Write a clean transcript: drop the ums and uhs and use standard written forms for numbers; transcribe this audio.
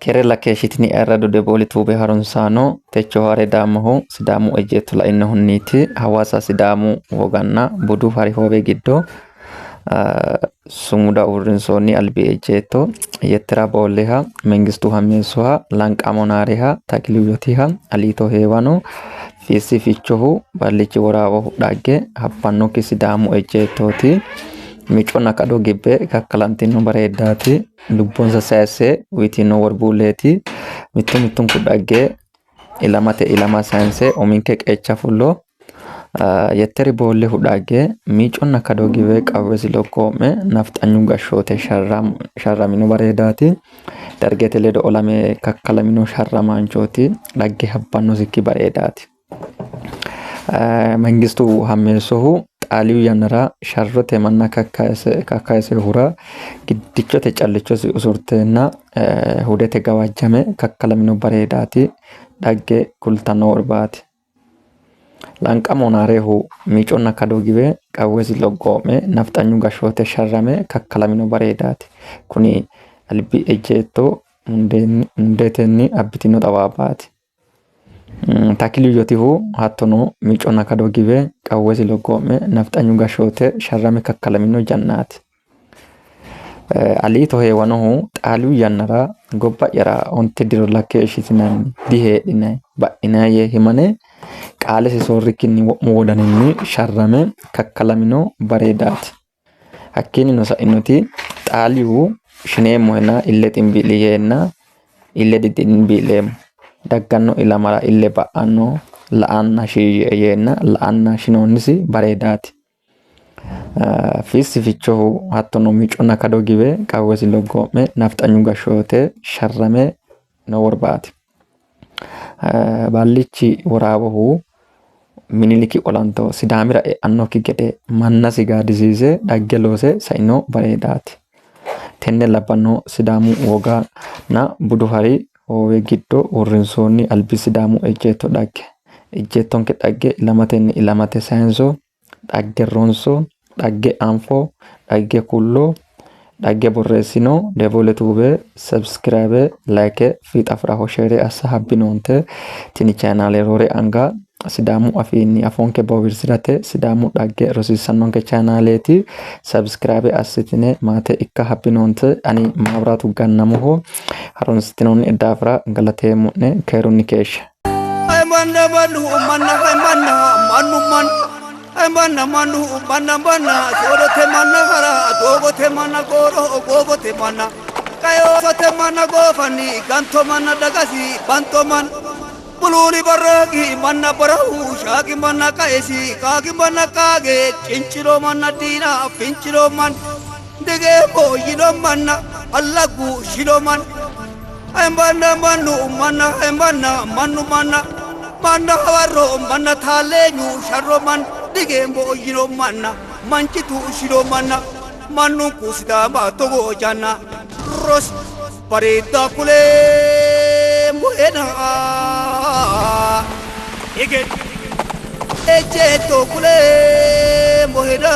Kerela keeshitini erradu debooli tuube harunsaano techo hare daamaho sidaamu ejjeetto lainohunniiti hawaasa sidaamu woganna budu harihoowe giddo sumuda uurrinsoonni albi ejjeetto yettera boolleha mengistu hammeessoha lanqamonaareha takiliyyotiha aliito heewano fiissi fichohu ballichi woraawohu dhagge habbannokki sidaamu ejjeettooti miconna kadho gibbe kakkalantino bareeddaati lubbonsa sayisse uyitino worbuulleeti mittu mittunku dhagge ilamate ilama sayinse uminke qeecha fullo yetteri boollehu dhagge miconna kadho gibbe qawwesi lokko'me nafxanyu gashshoote sharramino bareedaati dargete ledo olame kakkalamino sharramaanchooti dhagge habbannosikki bareedaati mengistu hammeessohu xaaliyu yannara sharrote manna kakkaese hura giddichote callichosi usurteenna hudete gawajjame kakkalamino bareedaati dhagge kultanno worbaati lanqamonaarehu miconna kadho gibe qawwesi loggoo'me nafxanyu gashshoote sharrame kakkalamino bareedaati kuni albi ejjeetto mundeetenni abbitino xawaabbaati takiliyyotihu hattono miconna kadho gibe qawwesi loggoo'me nafxanyu gashshoote sharrame kakkalamino jannaati aliito heewanohu xaaliyu yannara gobba'yara onte diro lakke ishitinanni diheedhinayi ba'inayi yee himane qaalesi soorrikkinni wo'mu wodaninni sharrame kakkalamino bareedaati hakkiinnino sa'inoti xaaliyu shineemmohenna ille ximbi'li yeenna ille diximbi'leemmo dagganno ilamara ille ba'anno la"anna shiiyye yeenna la"anna shinoonnisi bareedaati fiissi fichohu hattono miconna kadho gibe qawwesi loggoo'me nafxanyu gashshoote sharrame no worbaati ballichi woraawohu miniliki olanto sidaamira e'annokki gede mannasi gaadisiise dhagge loose saino bareedaati tenne labbanno sidaamu woganna budu hari hoowe giddo uurrinsoonni albi sidaamu ejjeetto dhagge ejjeettonke dhagge ilamatenni ilamate sayinso dhagge ronso dhagge anfo dhagge kullo dhagge borreessino deboole tuube sabskiraabe layke fiixafiraho sheere assa habbinoonte tini chaanaale roore anga sidaamu afiinni afoonke boowirsirate sidaamu dhagge rosiissannonke chaanaaleeti sabskiraabe assitine maate ikka habbinoonte ani maabiraatu gannamoho harunsitinoonni daafira galateemmo'ne keerunni keeshsha manna soorote manna hara doogote manna googote manna kayosote manna goofanni ganto manna dagasi banto manna buluuli barraaqi manna barahu shaaqi manna qaesi qaaqi manna qaage cinciro manna diina finciro manna digee booyyino manna allaggu shino manna embanna mannu manna embanna mannu manna manna hawarro manna taalleenyu sharro manna digee booyyino manna mancitu shino manna mannun ku sidaama togoo janna ros bareeddaa kulee mu'ena ege ejjeetto kulee mu'ena